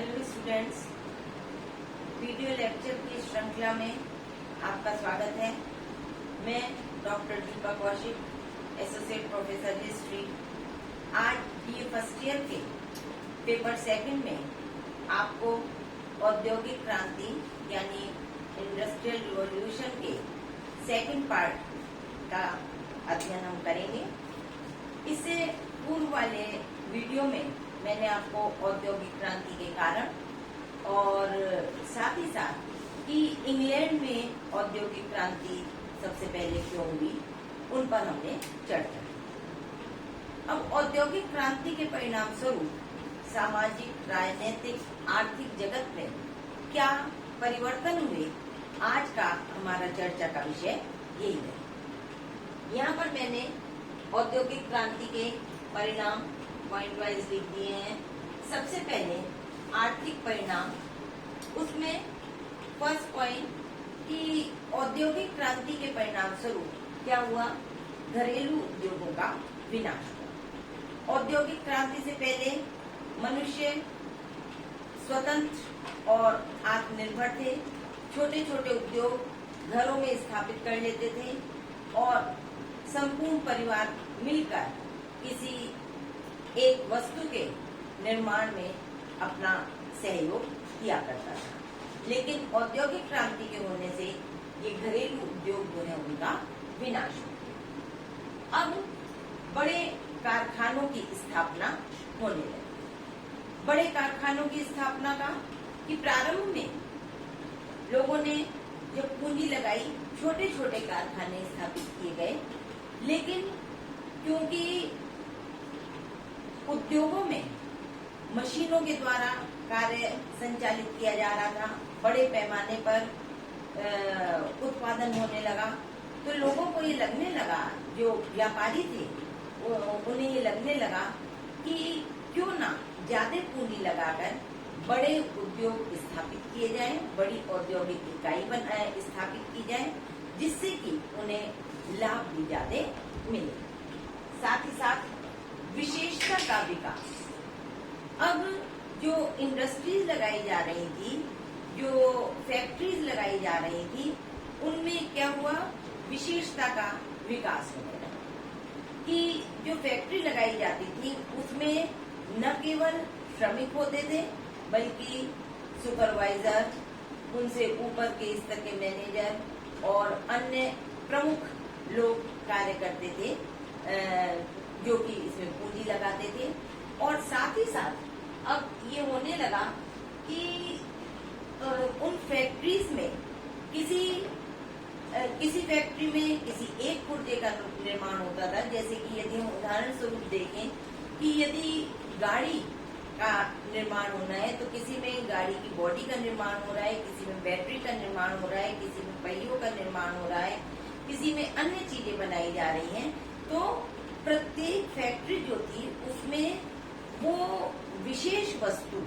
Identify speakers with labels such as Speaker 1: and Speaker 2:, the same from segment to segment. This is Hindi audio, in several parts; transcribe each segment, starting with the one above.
Speaker 1: हेलो स्टूडेंट्स, वीडियो लेक्चर की श्रृंखला में आपका स्वागत है। मैं doctor Deepa Kaushik, associate professor history. आज बीए फर्स्ट ईयर के पेपर सेकंड में आपको औद्योगिक क्रांति यानी इंडस्ट्रियल रिवॉल्यूशन के सेकंड पार्ट का अध्ययन हम करेंगे। इससे पूर्व वाले वीडियो में मैंने आपको औद्योगिक क्रांति के कारण और साथ ही साथ कि इंग्लैंड में औद्योगिक क्रांति सबसे पहले क्यों हुई, उन पर हमने चर्चा की। अब औद्योगिक क्रांति के परिणाम स्वरूप सामाजिक, राजनीतिक, आर्थिक जगत में क्या परिवर्तन हुए, आज का हमारा चर्चा का विषय यही है। यहाँ पर मैंने औद्योगिक क्रांति के परिणाम पॉइंट वाइज लिख दिए हैं। सबसे पहले आर्थिक परिणाम, उसमें फर्स्ट पॉइंट कि औद्योगिक क्रांति के परिणाम स्वरूप क्या हुआ, घरेलू उद्योगों का विनाश हुआ। औद्योगिक क्रांति से पहले मनुष्य स्वतंत्र और आत्मनिर्भर थे। छोटे छोटे उद्योग घरों में स्थापित कर लेते थे और संपूर्ण परिवार मिलकर किसी एक वस्तु के निर्माण में अपना सहयोग किया करता था। लेकिन औद्योगिक क्रांति के होने से ये घरेलू उद्योग जो है उनका विनाश हो गया। अब बड़े कारखानों की स्थापना होने लगी। बड़े कारखानों की स्थापना का कि प्रारंभ में लोगों ने जब पूंजी लगाई, छोटे छोटे कारखाने स्थापित किए गए। लेकिन क्योंकि उद्योगों में मशीनों के द्वारा कार्य संचालित किया जा रहा था, बड़े पैमाने पर उत्पादन होने लगा, तो लोगों को ये लगने लगा, जो व्यापारी थे उन्हें ये लगने लगा कि क्यों ना ज्यादा पूंजी लगाकर बड़े उद्योग स्थापित किए जाएं, बड़ी औद्योगिक इकाई स्थापित की जाए, जिससे कि उन्हें लाभ भी ज्यादा मिले। साथ ही साथ विशेषता का विकास। अब जो इंडस्ट्रीज लगाई जा रही थी, जो फैक्ट्रीज लगाई जा रही थी, उनमें क्या हुआ, विशेषता का विकास होने लगा। कि जो फैक्ट्री लगाई जाती थी उसमें न केवल श्रमिक होते थे, बल्कि सुपरवाइजर, उनसे ऊपर के स्तर के मैनेजर और अन्य प्रमुख लोग कार्य करते थे, जो कि इसमें पूंजी लगाते थे। और साथ ही साथ अब ये होने लगा कि उन फैक्ट्रीज में किसी फैक्ट्री में किसी एक पुर्जे का निर्माण होता था। जैसे कि यदि हम उदाहरण स्वरूप देखें कि यदि गाड़ी का निर्माण होना है तो किसी में गाड़ी की बॉडी का निर्माण हो रहा है, किसी में बैटरी का निर्माण हो रहा है, किसी में पहियों का निर्माण हो रहा है, किसी में अन्य चीजें बनाई जा रही हैं। तो प्रत्येक फैक्ट्री जो थी उसमें वो विशेष वस्तु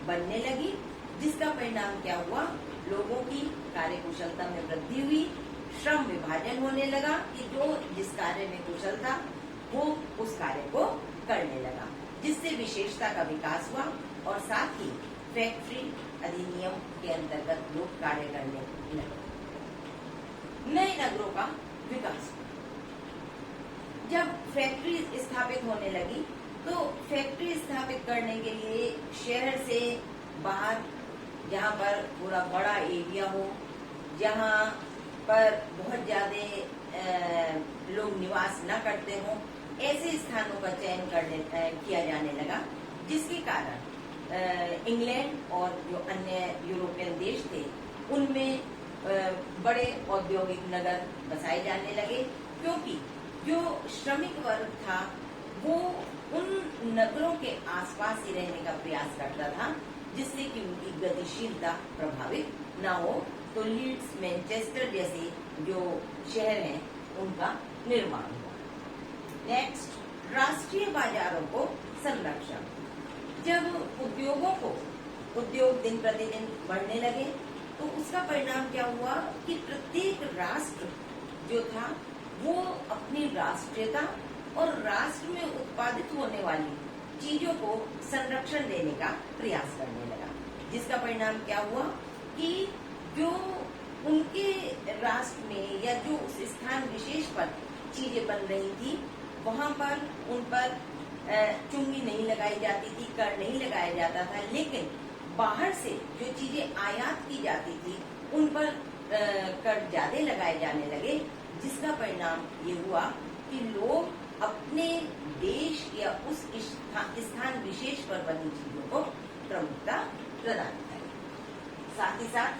Speaker 1: बनने लगी, जिसका परिणाम क्या हुआ, लोगों की कार्यकुशलता में वृद्धि हुई, श्रम विभाजन होने लगा कि जो जिस कार्य में कुशल था वो उस कार्य को करने लगा, जिससे विशेषता का विकास हुआ। और साथ ही फैक्ट्री अधिनियम के अंतर्गत लोग कार्य करने लगे। नए नगरों का विकास हुआ। जब फैक्ट्री स्थापित होने लगी तो फैक्ट्री स्थापित करने के लिए शहर से बाहर, जहाँ पर पूरा बड़ा एरिया हो, जहाँ पर बहुत ज्यादा लोग निवास न करते हों, ऐसे स्थानों का चयन किया जाने लगा, जिसके कारण इंग्लैंड और जो अन्य यूरोपियन देश थे उनमें बड़े औद्योगिक नगर बसाए जाने लगे। क्योंकि जो श्रमिक वर्ग था वो उन नगरों के आसपास ही रहने का प्रयास करता था, जिससे कि उनकी गतिशीलता प्रभावित न हो। तो लीड्स, मैनचेस्टर जैसे जो शहर हैं उनका निर्माण हुआ। नेक्स्ट, राष्ट्रीय बाजारों को संरक्षण। जब उद्योग दिन प्रतिदिन बढ़ने लगे तो उसका परिणाम क्या हुआ कि प्रत्येक राष्ट्र जो था वो अपनी राष्ट्रीयता और राष्ट्र में उत्पादित होने वाली चीजों को संरक्षण देने का प्रयास करने लगा। जिसका परिणाम क्या हुआ कि जो उनके राष्ट्र में या जो उस स्थान विशेष पर चीजें बन रही थी वहां पर उन पर चुंगी नहीं लगाई जाती थी, कर नहीं लगाया जाता था, लेकिन बाहर से जो चीजें आयात की जाती थी उन पर कर ज्यादा लगाए जाने लगे, जिसका परिणाम ये हुआ कि लोग अपने देश या उस स्थान विशेष पर बनी चीजों को प्रमुखता प्रदान करें। साथ ही साथ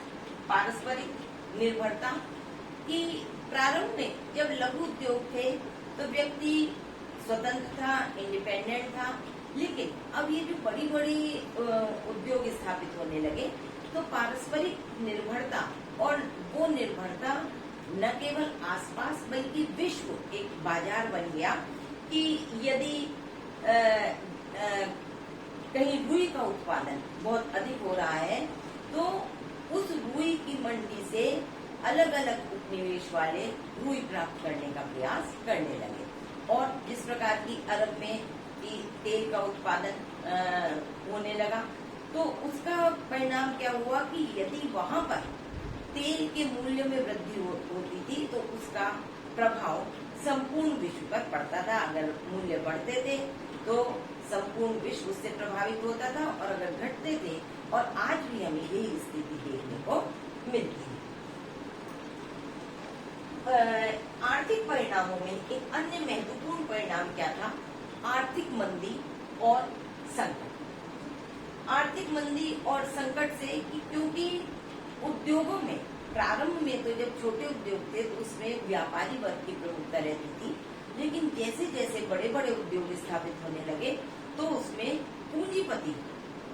Speaker 1: पारस्परिक निर्भरता की प्रारंभ में जब लघु उद्योग थे तो व्यक्ति स्वतंत्र था, इंडिपेंडेंट था, लेकिन अब ये जो बड़ी बड़ी उद्योग स्थापित होने लगे तो पारस्परिक निर्भरता, और वो निर्भरता न केवल आसपास बल्कि विश्व एक बाजार बन गया कि यदि कहीं रुई का उत्पादन बहुत अधिक हो रहा है तो उस रुई की मंडी से अलग अलग उपनिवेश वाले रुई प्राप्त करने का प्रयास करने लगे। और जिस प्रकार की अरब में कि तेल का उत्पादन होने लगा तो उसका परिणाम क्या हुआ कि यदि वहां पर तेल के मूल्य में वृद्धि होती थी तो उसका प्रभाव संपूर्ण विश्व पर पड़ता था। अगर मूल्य बढ़ते थे तो संपूर्ण विश्व उससे प्रभावित होता था, और अगर घटते थे, और आज भी हमें यही स्थिति देखने को मिलती है। आर्थिक परिणामों में एक अन्य महत्वपूर्ण परिणाम क्या था? आर्थिक मंदी और संकट। आर्थिक मंदी और संकट से कि क्योंकि उद्योगों में प्रारंभ में तो जब छोटे उद्योग थे तो उसमें व्यापारी वर्ग की प्रमुखता रहती थी, लेकिन जैसे जैसे बड़े बड़े उद्योग स्थापित होने लगे तो उसमें पूंजीपति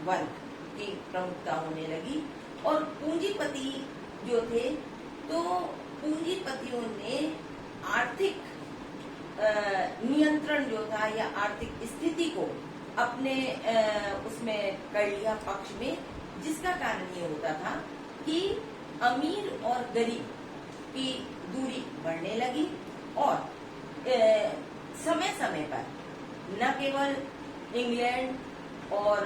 Speaker 1: वर्ग की प्रमुखता होने लगी। और पूंजीपति जो थे तो पूंजीपतियों ने आर्थिक नियंत्रण जो था या आर्थिक स्थिति को अपने उसमें कर लिया पक्ष में, जिसका कारण ये होता था कि अमीर और गरीब की दूरी बढ़ने लगी और समय समय पर न केवल इंग्लैंड और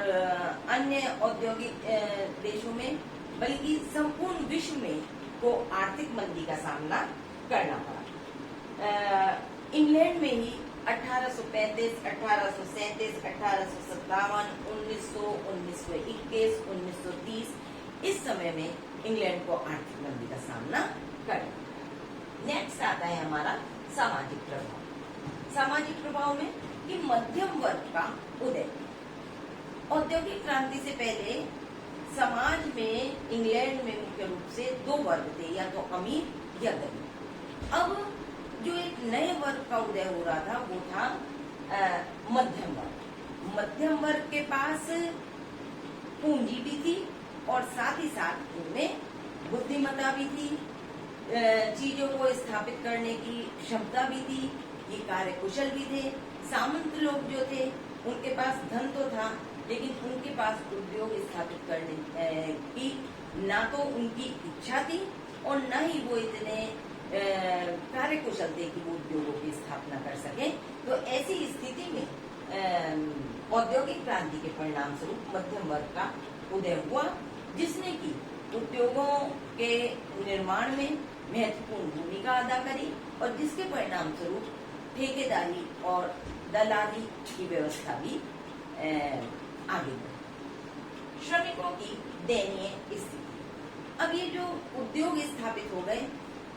Speaker 1: अन्य औद्योगिक देशों में बल्कि संपूर्ण विश्व में को आर्थिक मंदी का सामना करना पड़ा। इंग्लैंड में ही 1835, 1837, 1857, 1900, 1921, 1930 इस समय में इंग्लैंड को आर्थिक मंदी का सामना करना। नेक्स्ट आता है हमारा सामाजिक प्रभाव। सामाजिक प्रभाव में कि मध्यम वर्ग का उदय। औद्योगिक क्रांति से पहले समाज में इंग्लैंड में मुख्य रूप से दो वर्ग थे, या तो अमीर या गरीब। अब जो एक नए वर्ग का उदय हो रहा था वो था मध्यम वर्ग। मध्यम वर्ग के पास पूंजी भी थी और साथ ही साथ उनमें बुद्धिमत्ता भी थी, चीजों को स्थापित करने की क्षमता भी थी, ये कार्यकुशल भी थे। सामंत लोग जो थे उनके पास धन तो था, लेकिन उनके पास उद्योग स्थापित करने की ना तो उनकी इच्छा थी और न ही वो इतने कार्यकुशल थे कि वो उद्योगों की स्थापना कर सके। तो ऐसी स्थिति में औद्योगिक क्रांति के परिणाम स्वरूप मध्यम वर्ग का उदय हुआ, जिसने की उद्योगों के निर्माण में महत्वपूर्ण भूमिका अदा करी और जिसके परिणाम स्वरूप ठेकेदारी और दलाली की व्यवस्था भी आगे बढ़ी। श्रमिकों की दयनीय स्थिति। अब ये जो उद्योग स्थापित हो गए,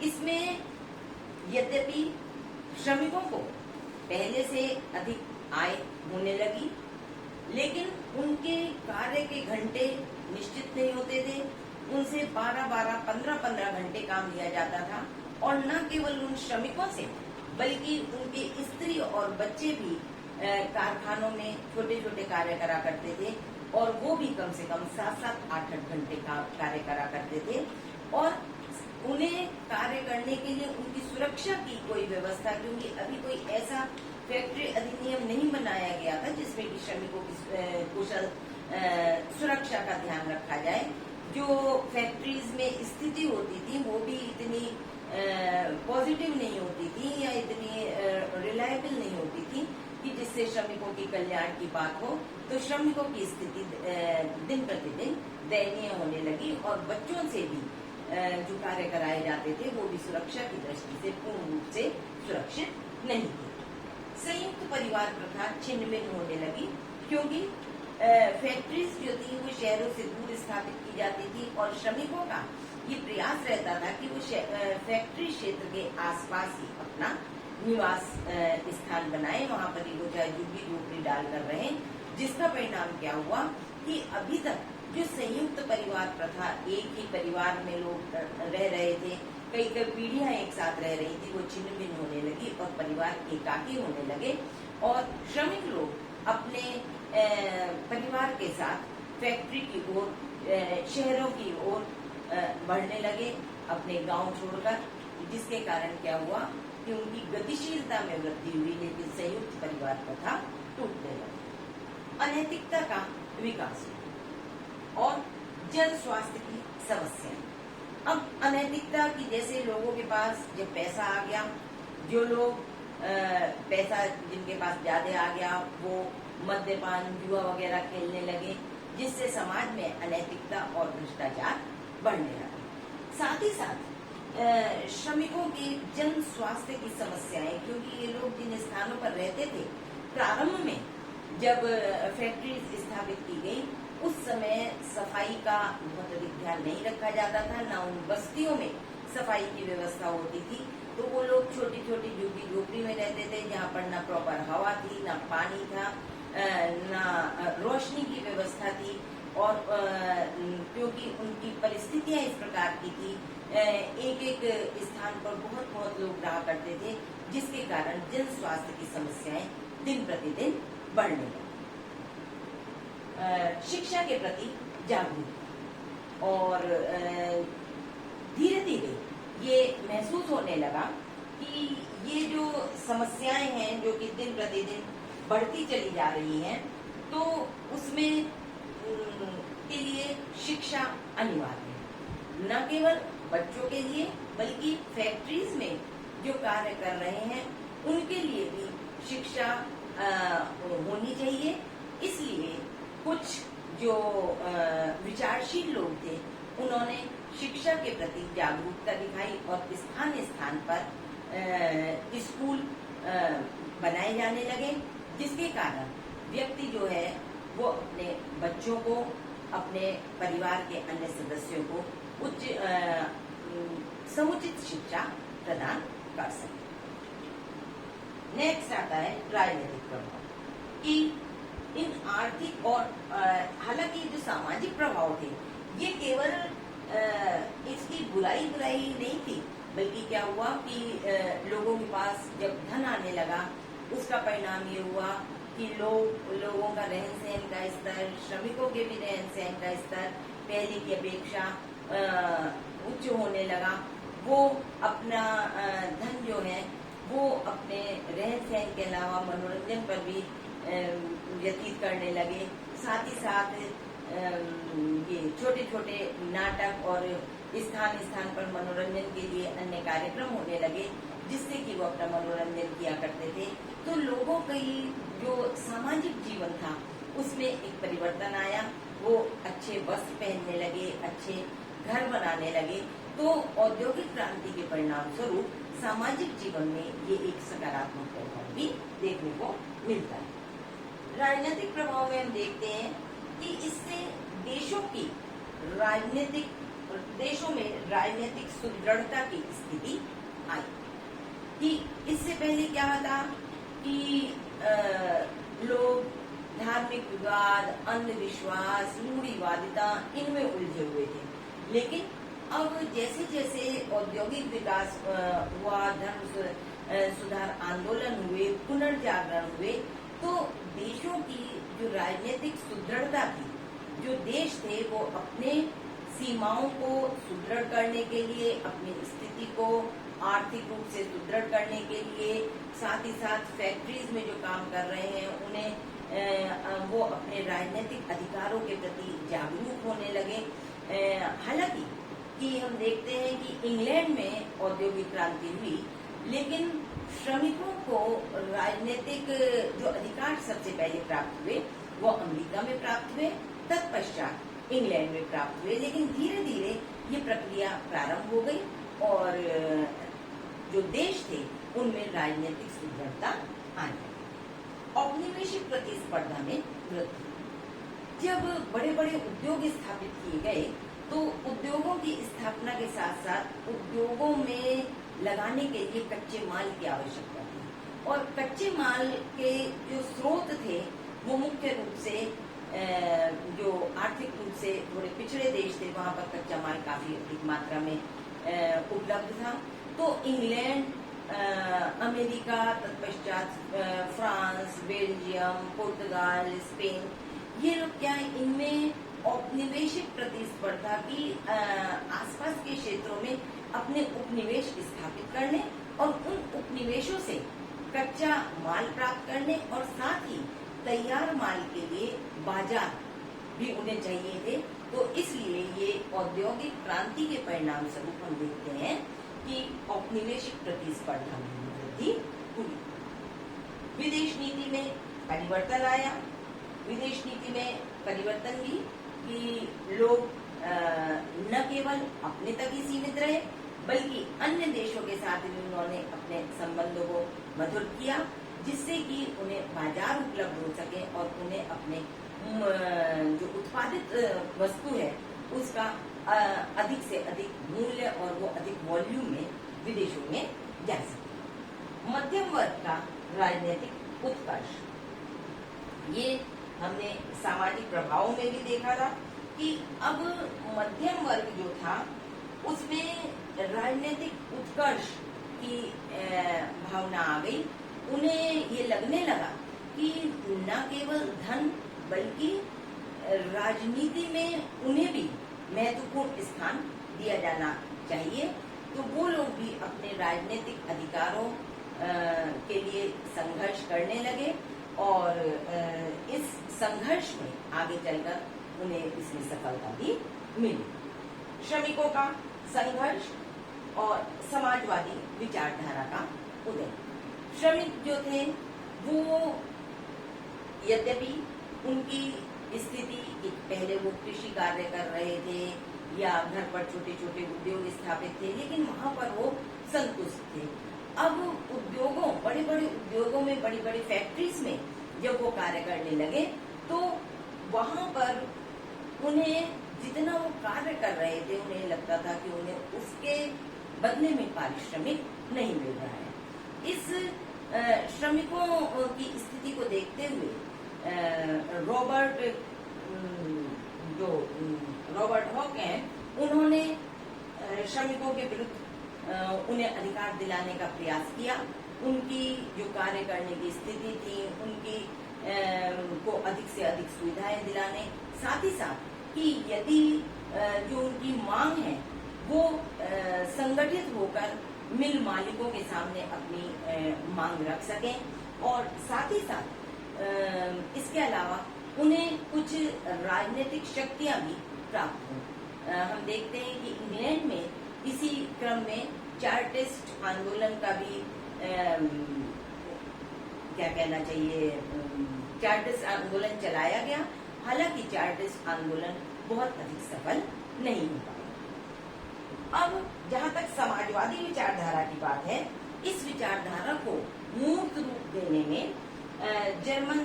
Speaker 1: इसमें यद्यपि श्रमिकों को पहले से अधिक आय होने लगी, लेकिन उनके कार्य के घंटे निश्चित नहीं होते थे। उनसे 12-12, 15-15 घंटे काम लिया जाता था, और न केवल उन श्रमिकों से बल्कि उनके स्त्री और बच्चे भी कारखानों में छोटे छोटे कार्य करा करते थे, और वो भी कम से कम 7-7, 8-8 घंटे का कार्य करा करते थे। और उन्हें कार्य करने के लिए उनकी सुरक्षा की कोई व्यवस्था, क्योंकि अभी कोई ऐसा फैक्ट्री अधिनियम नहीं बनाया गया था जिसमें कि श्रमिकों की कुशल सुरक्षा का ध्यान रखा जाए। जो फैक्ट्रीज में स्थिति होती थी वो भी इतनी पॉजिटिव नहीं होती थी या इतनी रिलायबल नहीं होती थी, कि जिससे श्रमिकों की कल्याण की बात हो, तो श्रमिकों की स्थिति दिन प्रतिदिन दयनीय होने लगी और बच्चों से भी जो कार्य कराए जाते थे वो भी सुरक्षा की दृष्टि से पूर्ण रूप से सुरक्षित नहीं थे। संयुक्त परिवार प्रथा छिन्न भिन्न होने लगी, क्योंकि फैक्ट्रीज जो थी वो शहरों से दूर स्थापित की जाती थी और श्रमिकों का ये प्रयास रहता था कि वो फैक्ट्री क्षेत्र के आसपास ही अपना निवास स्थान बनाए, वहां पर ही वो चाहे झुग्गी झोपड़ी डालकर रहे, जिसका परिणाम क्या हुआ कि अभी तक जो संयुक्त परिवार प्रथा, एक ही परिवार में लोग रह रहे थे, कई कई पीढ़ियां एक साथ रह रही थी, वो छिन्न भिन्न होने लगी और परिवार एकाकी होने लगे और श्रमिक लोग अपने परिवार के साथ फैक्ट्री की ओर, शहरों की ओर बढ़ने लगे, अपने गांव छोड़कर, जिसके कारण क्या हुआ कि उनकी गतिशीलता में वृद्धि हुई, लेकिन संयुक्त परिवार प्रथा टूटने लगी। अनैतिकता का विकास और जन स्वास्थ्य की समस्याएं। अब अनैतिकता की, जैसे लोगों के पास जब पैसा आ गया, जो लोग पैसा जिनके पास ज्यादा आ गया वो मद्यपान, जुआ वगैरह खेलने लगे, जिससे समाज में अनैतिकता और भ्रष्टाचार बढ़ने लगा। साथ ही साथ श्रमिकों के जन स्वास्थ्य की समस्याएं, क्योंकि ये लोग जिन स्थानों पर रहते थे, प्रारंभ में जब फैक्ट्री स्थापित की गई उस समय सफाई का बहुत अधिक ध्यान नहीं रखा जाता था, ना उन बस्तियों में सफाई की व्यवस्था होती थी, तो वो लोग छोटी छोटी झुग्गी झोपड़ी में रहते थे, जहाँ पर ना प्रॉपर हवा थी, ना पानी था, ना रोशनी की व्यवस्था थी और क्योंकि उनकी परिस्थितियां इस प्रकार की थी, एक एक स्थान पर बहुत बहुत लोग रहा करते थे, जिसके कारण जन स्वास्थ्य की समस्याएं दिन प्रतिदिन बढ़ने लगी। शिक्षा के प्रति जागरूक और धीरे धीरे ये महसूस होने लगा कि ये जो समस्याएं हैं जो कि दिन प्रतिदिन बढ़ती चली जा रही हैं, तो उसमें के लिए शिक्षा अनिवार्य है, न केवल बच्चों के लिए बल्कि फैक्ट्रीज में जो कार्य कर रहे हैं उनके लिए भी शिक्षा होनी चाहिए। इसलिए कुछ जो विचारशील लोग थे उन्होंने शिक्षा के प्रति जागरूकता दिखाई और स्थान स्थान पर स्कूल बनाए जाने लगे, जिसके कारण व्यक्ति जो है वो अपने बच्चों को, अपने परिवार के अन्य सदस्यों को समुचित शिक्षा प्रदान कर सके। नेक्स्ट आता है राजनीतिक प्रभाव, कि इन आर्थिक और हालांकि जो सामाजिक प्रभाव थे ये केवल इसकी बुराई नहीं थी, बल्कि क्या हुआ कि लोगों के पास जब धन आने लगा उसका परिणाम ये हुआ कि लोगों का रहन सहन का स्तर, श्रमिकों के भी रहन सहन का स्तर पहले की अपेक्षा उच्च होने लगा। वो अपना धन जो है वो अपने रहन सहन के अलावा मनोरंजन पर भी व्यतीत करने लगे। साथ ही साथ ये छोटे छोटे नाटक और स्थान स्थान पर मनोरंजन के लिए अन्य कार्यक्रम होने लगे, जिससे कि वो अपना मनोरंजन किया करते थे। तो लोगों का जो सामाजिक जीवन था उसमें एक परिवर्तन आया, वो अच्छे वस्त्र पहनने लगे, अच्छे घर बनाने लगे। तो औद्योगिक क्रांति के परिणाम स्वरूप सामाजिक जीवन में ये एक सकारात्मक प्रभाव भी देखने को मिलता है। राजनीतिक प्रभाव में हम देखते हैं कि इससे देशों में राजनीतिक सुदृढ़ता की स्थिति आई। कि इससे पहले क्या था कि लोग धार्मिक विवाद, अंधविश्वास, रूढ़िवादिता इनमें उलझे हुए थे, लेकिन अब जैसे जैसे औद्योगिक विकास हुआ, धर्म सुधार आंदोलन हुए, पुनर्जागरण हुए, तो देशों की जो राजनीतिक सुदृढ़ता थी, जो देश थे वो अपने सीमाओं को सुदृढ़ करने के लिए, अपनी स्थिति को आर्थिक रूप से सुदृढ़ करने के लिए, साथ ही साथ फैक्ट्रीज में जो काम कर रहे हैं उन्हें वो अपने राजनीतिक अधिकारों के प्रति जागरूक होने लगे। हालांकि कि हम देखते हैं कि इंग्लैंड में औद्योगिक क्रांति हुई, लेकिन श्रमिकों को राजनीतिक जो अधिकार सबसे पहले प्राप्त हुए वो अमेरिका में प्राप्त हुए, तत्पश्चात इंग्लैंड में प्राप्त हुए। लेकिन धीरे धीरे ये प्रक्रिया प्रारंभ हो गई और जो देश थे उनमें राजनीतिक सुदृढ़ता आने लगी। औपनिवेशिक प्रतिस्पर्धा में वृद्धि। जब बड़े बड़े उद्योग स्थापित किए गए तो उद्योगों की स्थापना के साथ साथ उद्योगों में लगाने के लिए कच्चे माल की आवश्यकता थी और कच्चे माल के जो स्रोत थे वो मुख्य रूप से जो आर्थिक रूप से थोड़े पिछड़े देश थे वहां पर कच्चा माल काफी अधिक मात्रा में उपलब्ध था। तो इंग्लैंड, अमेरिका, तत्पश्चात फ्रांस, बेल्जियम, पुर्तगाल, स्पेन, ये लोग क्या है, इनमें औपनिवेशिक प्रतिस्पर्धा की आसपास के क्षेत्रों में अपने उपनिवेश स्थापित करने और उन उपनिवेशों से कच्चा माल प्राप्त करने और साथ ही तैयार माल के लिए बाजार भी उन्हें चाहिए थे। तो इसलिए ये औद्योगिक क्रांति के परिणाम स्वरूप हम देखते हैं कि औपनिवेशिक प्रतिस्पर्धा में वृद्धि हुई। विदेश नीति में परिवर्तन आया। विदेश नीति में परिवर्तन भी कि लोग न केवल अपने तक ही सीमित रहे बल्कि अन्य देशों के साथ भी उन्होंने अपने संबंधों को मधुर किया, जिससे कि उन्हें बाजार उपलब्ध हो सके और उन्हें अपने जो उत्पादित वस्तु है उसका अधिक से अधिक मूल्य और वो अधिक वॉल्यूम में विदेशों में जा सके। मध्यम वर्ग का राजनीतिक उत्कर्ष, ये हमने सामाजिक प्रभावों में भी देखा था कि अब मध्यम वर्ग जो था उसमें राजनीतिक उत्कर्ष की भावना आ गई। उन्हें ये लगने लगा कि न केवल धन बल्कि राजनीति में उन्हें भी महत्वपूर्ण स्थान दिया जाना चाहिए। तो वो लोग भी अपने राजनीतिक अधिकारों के लिए संघर्ष करने लगे और इस संघर्ष में आगे चलकर उन्हें इसमें सफलता भी मिली। श्रमिकों का संघर्ष और समाजवादी विचारधारा का उदय। श्रमिक जो थे वो यद्यपि उनकी स्थिति, पहले वो कृषि कार्य कर रहे थे या घर पर छोटे छोटे उद्योग स्थापित थे, लेकिन वहां पर वो संतुष्ट थे। अब उद्योगों, बड़े बड़े उद्योगों में, बड़ी बड़ी फैक्ट्रीज में जब वो कार्य करने लगे तो वहां पर उन्हें जितना वो कार्य कर रहे थे उन्हें लगता था कि उन्हें उसके बदले में पारिश्रमिक नहीं मिल रहा है। इस श्रमिकों की स्थिति को देखते हुए रॉबर्ट हॉक हैं, उन्होंने श्रमिकों के विरुद्ध उन्हें अधिकार दिलाने का प्रयास किया। उनकी जो कार्य करने की स्थिति थी उनकी को अधिक से अधिक सुविधाएं दिलाने, साथ ही साथ कि यदि जो उनकी मांग है वो संगठित होकर मिल मालिकों के सामने अपनी मांग रख सकें और साथ ही साथ इसके अलावा उन्हें कुछ राजनीतिक शक्तियां भी प्राप्त हों। हम देखते हैं कि इंग्लैंड में इसी क्रम में चार्टिस्ट आंदोलन का भी क्या कहना चाहिए, चार्टिस्ट आंदोलन चलाया गया। हालांकि चार्टिस्ट आंदोलन बहुत अधिक सफल नहीं हो पाया। अब जहां तक समाजवादी विचारधारा की बात है, इस विचारधारा को मूर्त रूप देने में जर्मन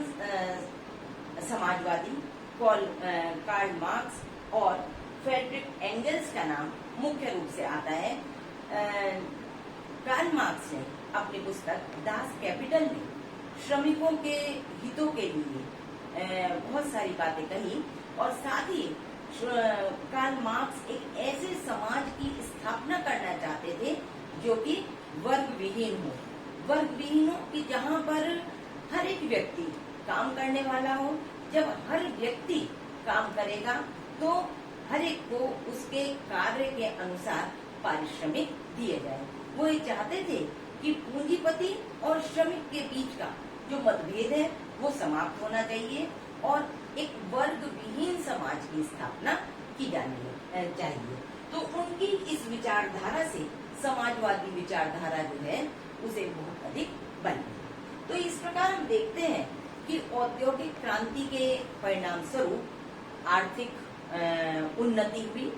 Speaker 1: समाजवादी कार्ल मार्क्स और फ्रेडरिक एंगल्स का नाम मुख्य रूप से आता है। कार्ल मार्क्स ने अपनी पुस्तक दास कैपिटल में श्रमिकों के हितों के लिए बहुत सारी बातें कही और साथ ही कार्ल मार्क्स एक ऐसे समाज की स्थापना करना चाहते थे जो कि वर्ग विहीन हो कि जहां पर हर एक व्यक्ति काम करने वाला हो। जब हर व्यक्ति काम करेगा तो हर एक को उसके कार्य के अनुसार पारिश्रमिक दिए जाए। वो ये चाहते थे कि पूंजीपति और श्रमिक के बीच का जो मतभेद है वो समाप्त होना चाहिए और एक वर्ग विहीन समाज की स्थापना की जानी चाहिए। तो उनकी इस विचारधारा से समाजवादी विचारधारा जो है उसे बहुत अधिक बन गई। तो इस प्रकार हम देखते हैं कि औद्योगिक क्रांति के परिणाम स्वरूप आर्थिक उन्नति हुई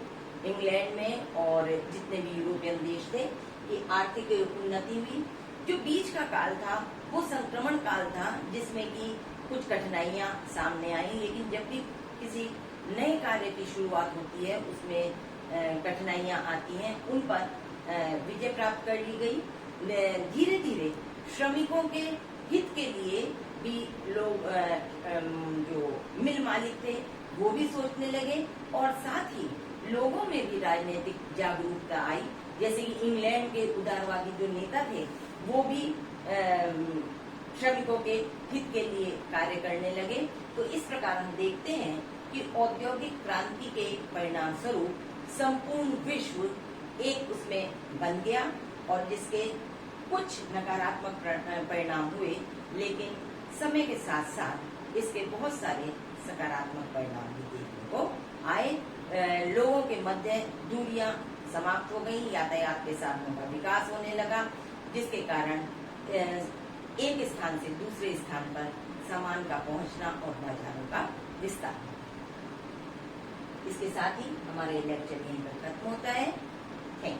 Speaker 1: इंग्लैंड में, और जितने भी यूरोपियन देश थे ये आर्थिक उन्नति हुई। जो बीच का काल था वो संक्रमण काल था, जिसमें कि कुछ कठिनाइयां सामने आई, लेकिन जब भी किसी नए कार्य की शुरुआत होती है उसमें कठिनाइयां आती हैं, उन पर विजय प्राप्त कर ली गई। धीरे धीरे श्रमिकों के हित के लिए भी लोग जो मिल मालिक थे वो भी सोचने लगे, और साथ ही लोगों में भी राजनीतिक जागरूकता आई। जैसे कि इंग्लैंड के उदारवादी जो नेता थे वो भी श्रमिकों के हित के लिए कार्य करने लगे। तो इस प्रकार हम देखते हैं कि औद्योगिक क्रांति के परिणाम स्वरूप संपूर्ण विश्व एक उसमें बन गया, और जिसके कुछ नकारात्मक परिणाम हुए, लेकिन समय के साथ साथ इसके बहुत सारे सकारात्मक परिणाम भी देखने को आए। लोगों के मध्य दूरियां समाप्त हो गई, यातायात के साधनों का विकास होने लगा, जिसके कारण एक स्थान से दूसरे स्थान पर सामान का पहुंचना और बाजारों का विस्तार। इसके साथ ही हमारे लेक्चर यहीं पर खत्म होता है। Thank you.